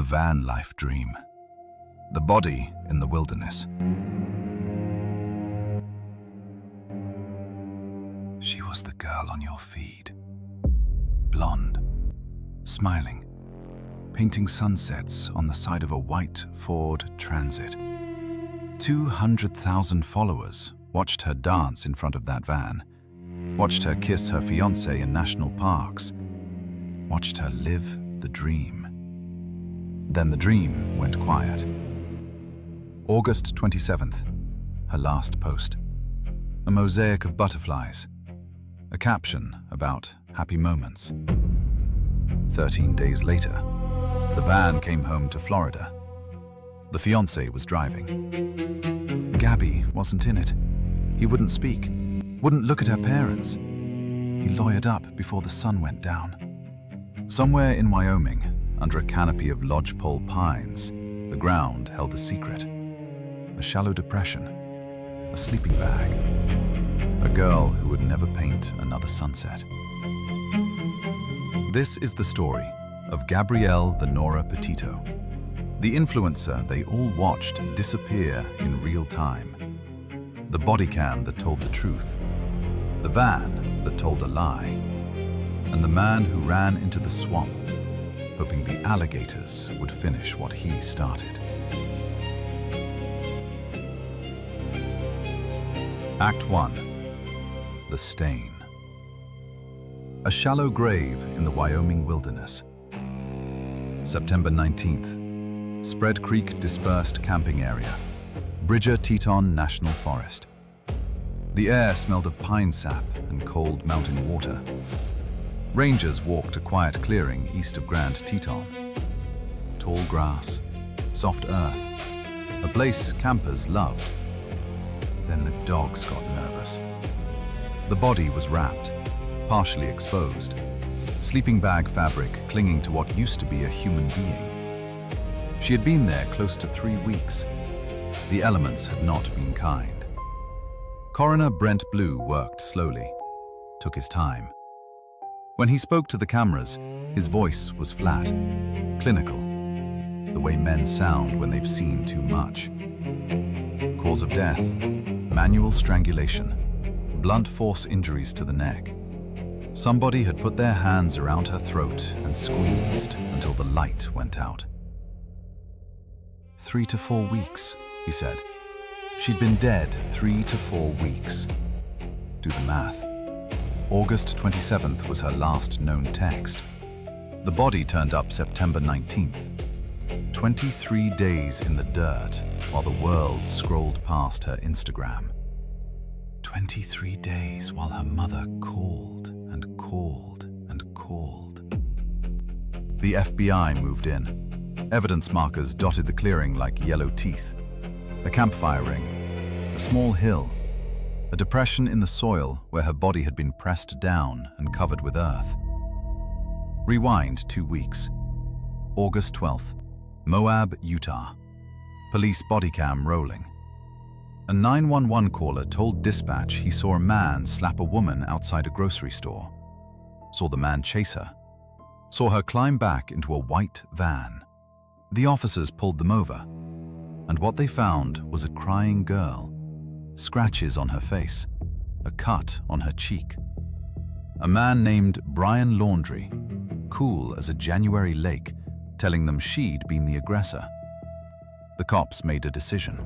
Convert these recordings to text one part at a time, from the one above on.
The van life dream. The body in the wilderness. She was the girl on your feed. Blonde, smiling, painting sunsets on the side of a white Ford Transit. 200,000 followers watched her dance in front of that van, watched her kiss her fiancé in national parks, watched her live the dream. Then the dream went quiet. August 27th, her last post. A mosaic of butterflies. A caption about happy moments. 13 days later, the van came home to Florida. The fiancé was driving. Gabby wasn't in it. He wouldn't speak, wouldn't look at her parents. He lawyered up before the sun went down. Somewhere in Wyoming, under a canopy of lodgepole pines, the ground held a secret. A shallow depression, a sleeping bag, a girl who would never paint another sunset. This is the story of Gabrielle the Noir Petito, the influencer they all watched disappear in real time. The body cam that told the truth, the van that told a lie, and the man who ran into the swamp, hoping the alligators would finish what he started. Act 1. The Stain. A shallow grave in the Wyoming wilderness. September 19th. Spread Creek Dispersed Camping Area. Bridger-Teton National Forest. The air smelled of pine sap and cold mountain water. Rangers walked a quiet clearing east of Grand Teton. Tall grass, soft earth, a place campers loved. Then the dogs got nervous. The body was wrapped, partially exposed, sleeping bag fabric clinging to what used to be a human being. She had been there close to 3 weeks. The elements had not been kind. Coroner Brent Blue worked slowly, took his time. When he spoke to the cameras, his voice was flat, clinical, the way men sound when they've seen too much. Cause of death, manual strangulation, blunt force injuries to the neck. Somebody had put their hands around her throat and squeezed until the light went out. 3 to 4 weeks, he said. She'd been dead 3 to 4 weeks. Do the math. August 27th was her last known text. The body turned up September 19th. 23 days in the dirt while the world scrolled past her Instagram. 23 days while her mother called and called and called. The FBI moved in. Evidence markers dotted the clearing like yellow teeth. A campfire ring, a small hill, a depression in the soil where her body had been pressed down and covered with earth. Rewind 2 weeks. August 12th, Moab, Utah. Police body cam rolling. A 911 caller told dispatch he saw a man slap a woman outside a grocery store. Saw the man chase her. Saw her climb back into a white van. The officers pulled them over, and what they found was a crying girl. Scratches on her face, a cut on her cheek. A man named Brian Laundrie, cool as a January lake, telling them she'd been the aggressor. The cops made a decision.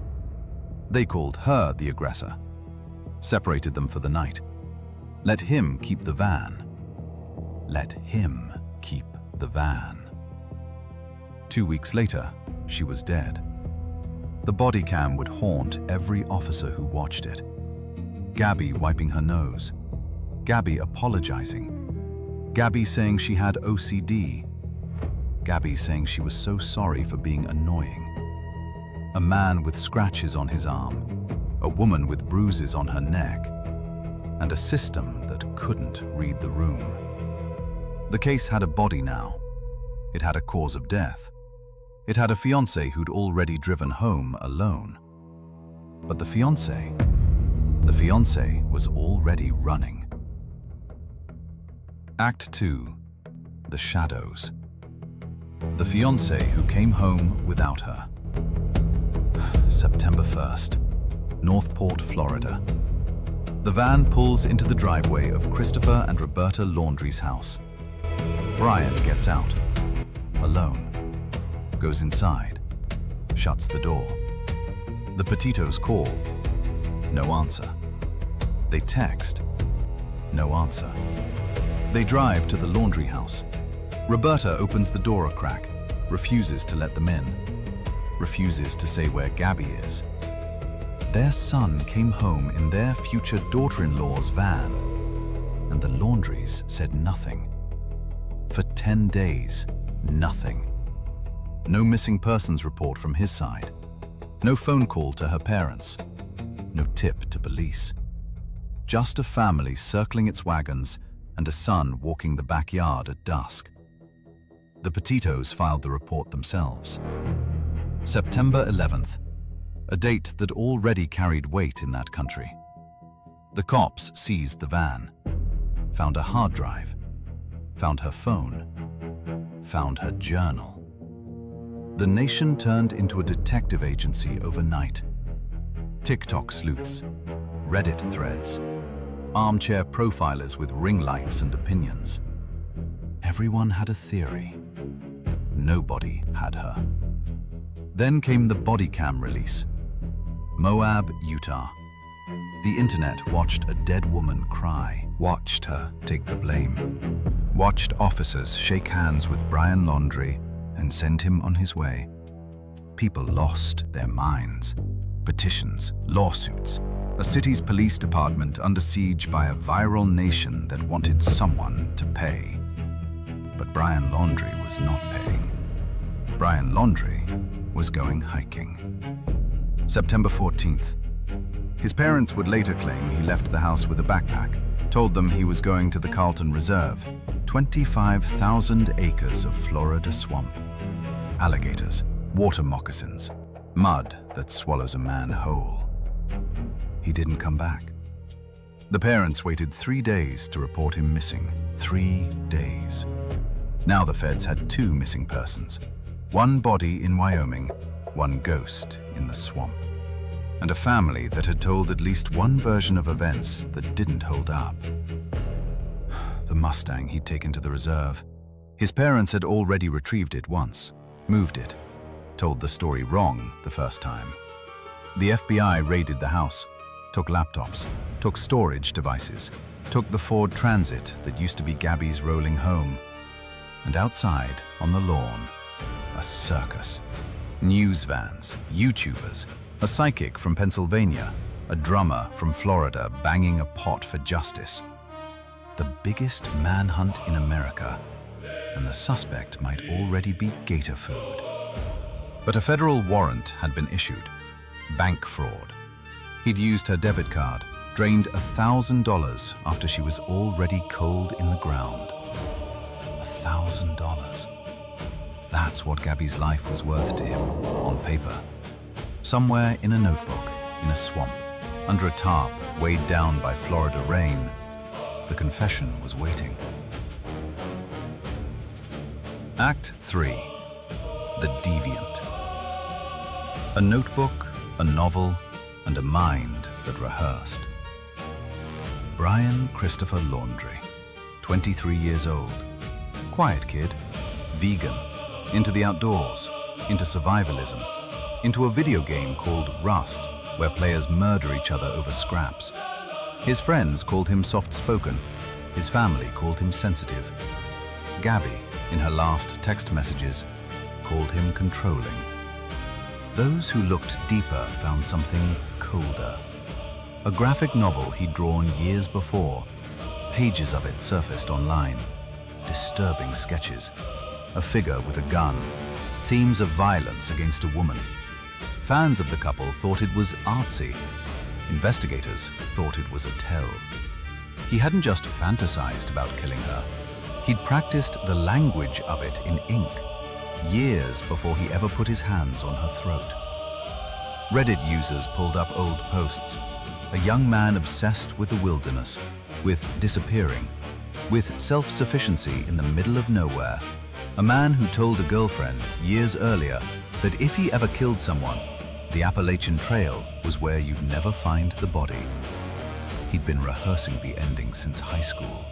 They called her the aggressor, separated them for the night. Let him keep the van. Let him keep the van. 2 weeks later, she was dead. The body cam would haunt every officer who watched it. Gabby wiping her nose. Gabby apologizing. Gabby saying she had OCD. Gabby saying she was so sorry for being annoying. A man with scratches on his arm. A woman with bruises on her neck. And a system that couldn't read the room. The case had a body now. It had a cause of death. It had a fiancé who'd already driven home alone. But the fiancé was already running. Act 2. The Shadows. The fiancé who came home without her. September 1st, Northport, Florida. The van pulls into the driveway of Christopher and Roberta Laundrie's house. Brian gets out, alone, goes inside, shuts the door. The Petitos call, no answer. They text, no answer. They drive to the laundry house. Roberta opens the door a crack, refuses to let them in, refuses to say where Gabby is. Their son came home in their future daughter-in-law's van, and the Laundries said nothing. For 10 days, nothing. No missing persons report from his side. No phone call to her parents. No tip to police. Just a family circling its wagons and a son walking the backyard at dusk. The Petitos filed the report themselves. September 11th, a date that already carried weight in that country. The cops seized the van, found a hard drive, found her phone, found her journal. The nation turned into a detective agency overnight. TikTok sleuths, Reddit threads, armchair profilers with ring lights and opinions. Everyone had a theory. Nobody had her. Then came the body cam release. Moab, Utah. The internet watched a dead woman cry, watched her take the blame, watched officers shake hands with Brian Laundrie and send him on his way. People lost their minds. Petitions, lawsuits, a city's police department under siege by a viral nation that wanted someone to pay. But Brian Laundrie was not paying. Brian Laundrie was going hiking. September 14th. His parents would later claim he left the house with a backpack, told them he was going to the Carlton Reserve, 25,000 acres of Florida swamp. Alligators, water moccasins, mud that swallows a man whole. He didn't come back. The parents waited 3 days to report him missing. 3 days. Now the feds had 2 missing persons. One body in Wyoming, one ghost in the swamp. And a family that had told at least one version of events that didn't hold up. The Mustang he'd taken to the reserve. His parents had already retrieved it once, moved it, told the story wrong the first time. The FBI raided the house, took laptops, took storage devices, took the Ford Transit that used to be Gabby's rolling home. And outside, on the lawn, a circus. News vans, YouTubers, a psychic from Pennsylvania, a drummer from Florida banging a pot for justice. The biggest manhunt in America, and the suspect might already be gator food. But a federal warrant had been issued. Bank fraud. He'd used her debit card, drained $1,000 after she was already cold in the ground. $1,000. That's what Gabby's life was worth to him, on paper. Somewhere in a notebook, in a swamp, under a tarp weighed down by Florida rain, the confession was waiting. Act 3. The Deviant. A notebook, a novel, and a mind that rehearsed. Brian Christopher Laundrie, 23 years old. Quiet kid, vegan, into the outdoors, into survivalism, into a video game called Rust, where players murder each other over scraps. His friends called him soft-spoken. His family called him sensitive. Gabby, in her last text messages, called him controlling. Those who looked deeper found something colder. A graphic novel he'd drawn years before. Pages of it surfaced online. Disturbing sketches. A figure with a gun. Themes of violence against a woman. Fans of the couple thought it was artsy. Investigators thought it was a tell. He hadn't just fantasized about killing her. He'd practiced the language of it in ink, years before he ever put his hands on her throat. Reddit users pulled up old posts. A young man obsessed with the wilderness, with disappearing, with self-sufficiency in the middle of nowhere, a man who told a girlfriend years earlier that if he ever killed someone, the Appalachian Trail was where you'd never find the body. He'd been rehearsing the ending since high school.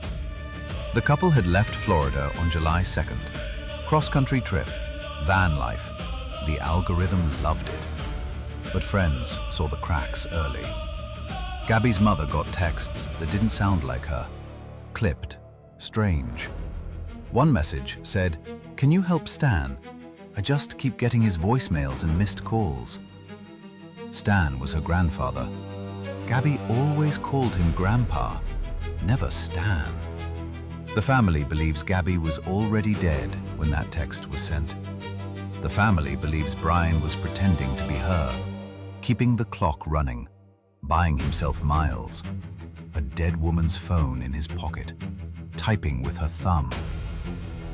The couple had left Florida on July 2nd. Cross-country trip, van life. The algorithm loved it. But friends saw the cracks early. Gabby's mother got texts that didn't sound like her. Clipped, strange. One message said, "Can you help Stan? I just keep getting his voicemails and missed calls." Stan was her grandfather. Gabby always called him Grandpa, never Stan. The family believes Gabby was already dead when that text was sent. The family believes Brian was pretending to be her, keeping the clock running, buying himself miles, a dead woman's phone in his pocket, typing with her thumb,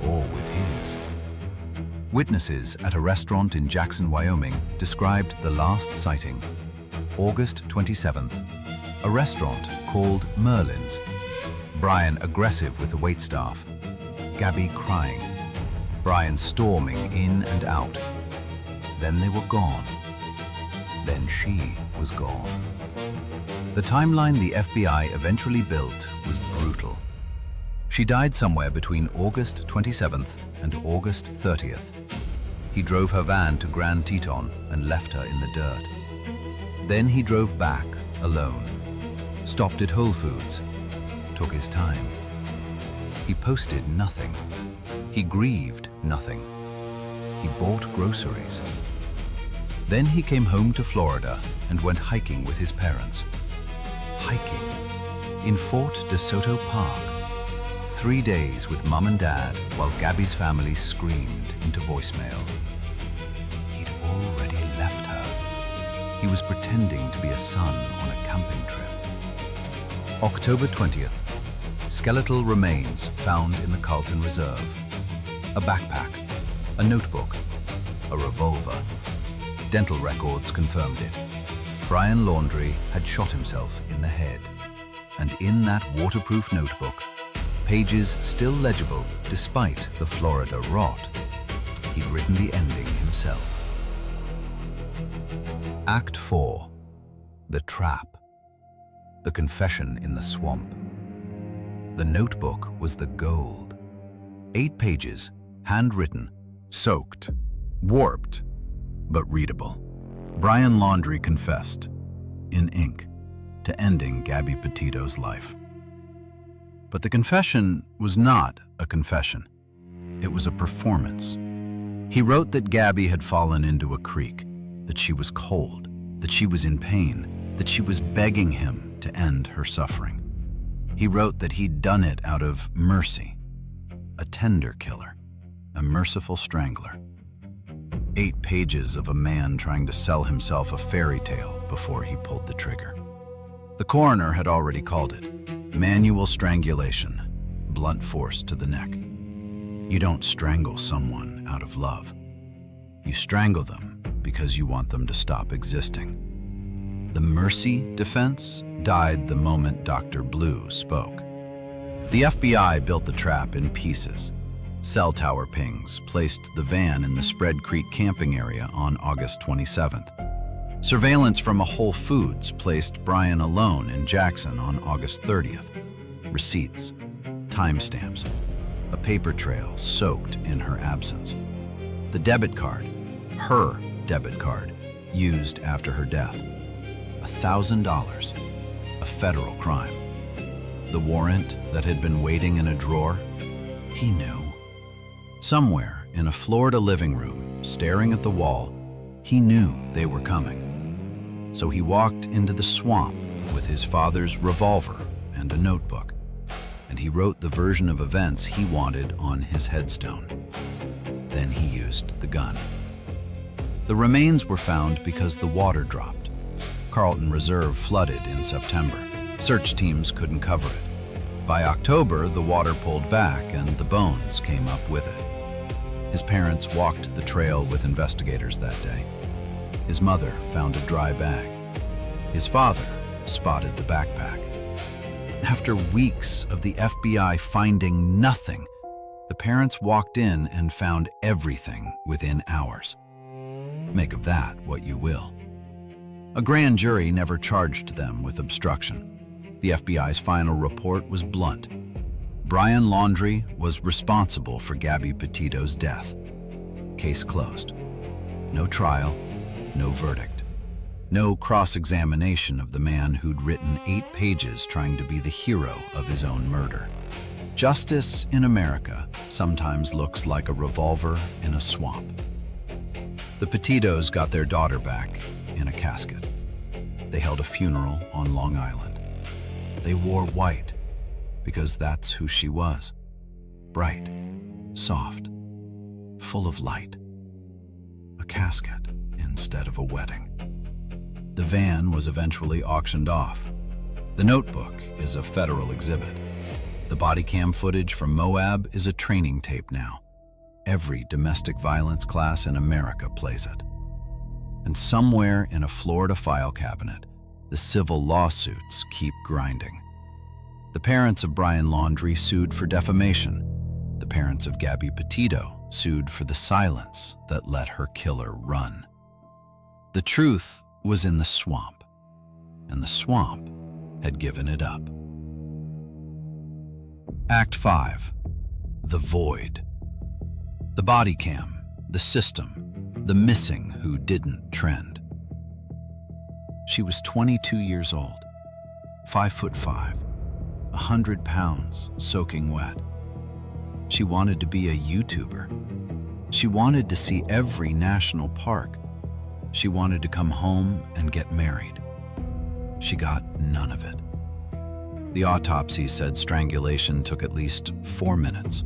or with his. Witnesses at a restaurant in Jackson, Wyoming described the last sighting, August 27th, a restaurant called Merlin's. Brian aggressive with the waitstaff, Gabby crying, Brian storming in and out. Then they were gone. Then she was gone. The timeline the FBI eventually built was brutal. She died somewhere between August 27th and August 30th. He drove her van to Grand Teton and left her in the dirt. Then he drove back alone, stopped at Whole Foods, took his time. He posted nothing. He grieved nothing. He bought groceries. Then he came home to Florida and went hiking with his parents. Hiking in Fort DeSoto Park. 3 days with Mom and Dad while Gabby's family screamed into voicemail. He'd already left her. He was pretending to be a son on a camping trip. October 20th. Skeletal remains found in the Carlton Reserve. A backpack, a notebook, a revolver. Dental records confirmed it. Brian Laundrie had shot himself in the head. And in that waterproof notebook, pages still legible despite the Florida rot, he'd written the ending himself. Act 4. The Trap. The confession in the swamp. The notebook was the gold. 8 pages, handwritten, soaked, warped, but readable. Brian Laundrie confessed, in ink, to ending Gabby Petito's life. But the confession was not a confession. It was a performance. He wrote that Gabby had fallen into a creek, that she was cold, that she was in pain, that she was begging him to end her suffering. He wrote that he'd done it out of mercy, a tender killer, a merciful strangler. 8 pages of a man trying to sell himself a fairy tale before he pulled the trigger. The coroner had already called it manual strangulation, blunt force to the neck. You don't strangle someone out of love. You strangle them because you want them to stop existing. The mercy defense died the moment Dr. Blue spoke. The FBI built the trap in pieces. Cell tower pings placed the van in the Spread Creek camping area on August 27th. Surveillance from a Whole Foods placed Brian alone in Jackson on August 30th. Receipts, timestamps, a paper trail soaked in her absence. The debit card, her debit card, used after her death. $1,000, a federal crime. The warrant that had been waiting in a drawer, he knew. Somewhere in a Florida living room, staring at the wall, he knew they were coming. So he walked into the swamp with his father's revolver and a notebook, and he wrote the version of events he wanted on his headstone. Then he used the gun. The remains were found because the water dropped. Carlton Reserve flooded in September. Search teams couldn't cover it. By October, the water pulled back and the bones came up with it. His parents walked the trail with investigators that day. His mother found a dry bag. His father spotted the backpack. After weeks of the FBI finding nothing, The parents walked in and found everything within hours. Make of that what you will. A grand jury never charged them with obstruction. The FBI's final report was blunt. Brian Laundrie was responsible for Gabby Petito's death. Case closed. No trial, no verdict. No cross-examination of the man who'd written 8 pages trying to be the hero of his own murder. Justice in America sometimes looks like a revolver in a swamp. The Petitos got their daughter back in a casket. They held a funeral on Long Island. They wore white because that's who she was. Bright, soft, full of light. A casket instead of a wedding. The van was eventually auctioned off. The notebook is a federal exhibit. The body cam footage from Moab is a training tape now. Every domestic violence class in America plays it. And somewhere in a Florida file cabinet, the civil lawsuits keep grinding. The parents of Brian Laundrie sued for defamation. The parents of Gabby Petito sued for the silence that let her killer run. The truth was in the swamp, and the swamp had given it up. Act 5. The Void. The body cam, the system, the missing who didn't trend. She was 22 years old, 5'5", 100 pounds, soaking wet. She wanted to be a YouTuber. She wanted to see every national park. She wanted to come home and get married. She got none of it. The autopsy said strangulation took at least 4 minutes.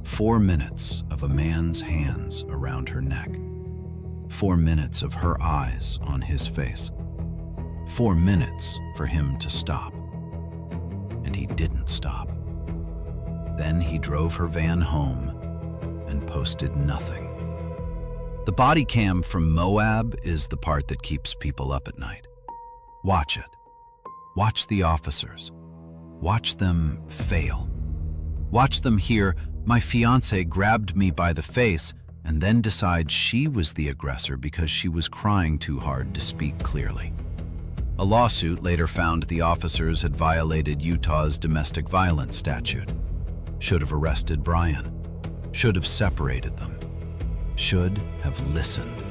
4 minutes of a man's hands around her neck. 4 minutes of her eyes on his face. 4 minutes for him to stop. And he didn't stop. Then he drove her van home and posted nothing. The body cam from Moab is the part that keeps people up at night. Watch it. Watch the officers. Watch them fail. Watch them hear, "My fiance grabbed me by the face," and then decide she was the aggressor because she was crying too hard to speak clearly. A lawsuit later found the officers had violated Utah's domestic violence statute. Should have arrested Brian. Should have separated them. Should have listened.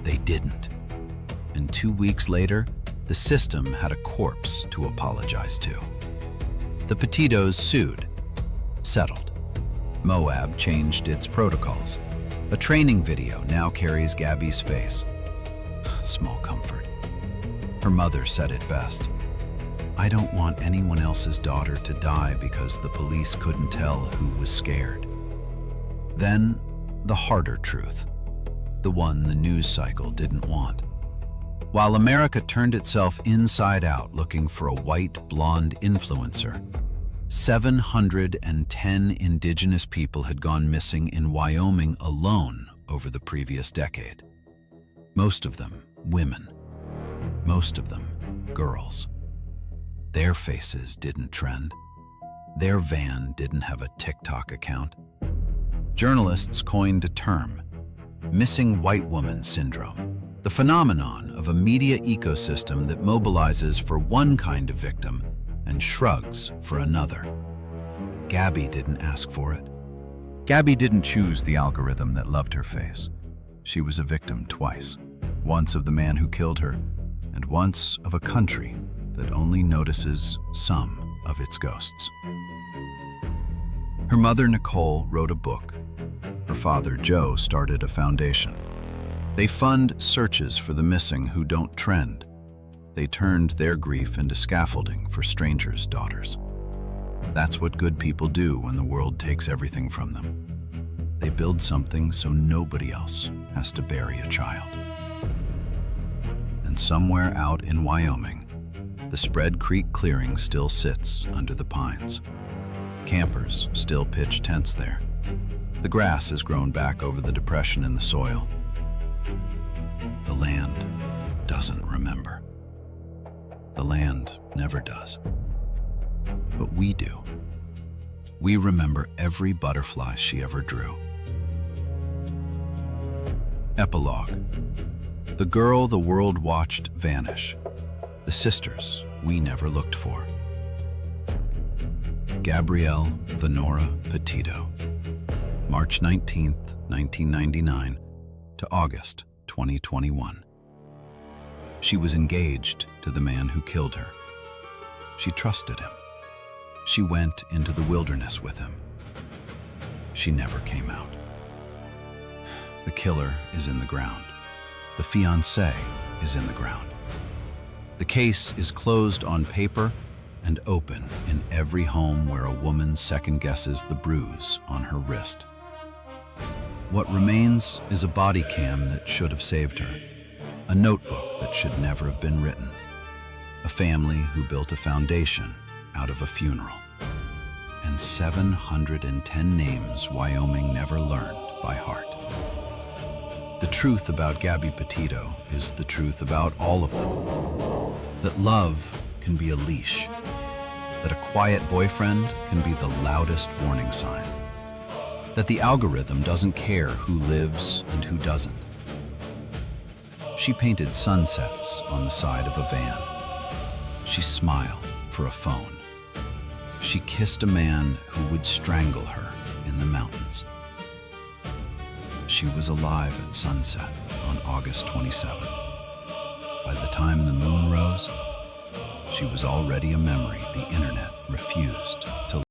They didn't. And 2 weeks later, the system had a corpse to apologize to. The Petitos sued. Settled. Moab changed its protocols. A training video now carries Gabby's face. Small comfort. Her mother said it best. "I don't want anyone else's daughter to die because the police couldn't tell who was scared." Then, the harder truth. The one the news cycle didn't want. While America turned itself inside out looking for a white, blonde influencer, 710 indigenous people had gone missing in Wyoming alone over the previous decade. Most of them women. Most of them girls. Their faces didn't trend. Their van didn't have a TikTok account. Journalists coined a term, missing white woman syndrome, the phenomenon of a media ecosystem that mobilizes for one kind of victim and shrugs for another. Gabby didn't ask for it. Gabby didn't choose the algorithm that loved her face. She was a victim twice, once of the man who killed her, and once of a country that only notices some of its ghosts. Her mother, Nicole, wrote a book. Her father, Joe, started a foundation. They fund searches for the missing who don't trend. They turned their grief into scaffolding for strangers' daughters. That's what good people do when the world takes everything from them. They build something so nobody else has to bury a child. And somewhere out in Wyoming, the Spread Creek clearing still sits under the pines. Campers still pitch tents there. The grass has grown back over the depression in the soil. The land doesn't remember. The land never does. But we do. We remember every butterfly she ever drew. Epilogue. The girl the world watched vanish. The sisters we never looked for. Gabrielle Venora Petito. March 19th, 1999 to August 2021. She was engaged to the man who killed her. She trusted him. She went into the wilderness with him. She never came out. The killer is in the ground. The fiancé is in the ground. The case is closed on paper and open in every home where a woman second-guesses the bruise on her wrist. What remains is a body cam that should have saved her, a notebook that should never have been written, a family who built a foundation out of a funeral, and 710 names Wyoming never learned by heart. The truth about Gabby Petito is the truth about all of them. That love can be a leash. That a quiet boyfriend can be the loudest warning sign. That the algorithm doesn't care who lives and who doesn't. She painted sunsets on the side of a van. She smiled for a phone. She kissed a man who would strangle her in the mountains. She was alive at sunset on August 27th. By the time the moon rose, she was already a memory the internet refused to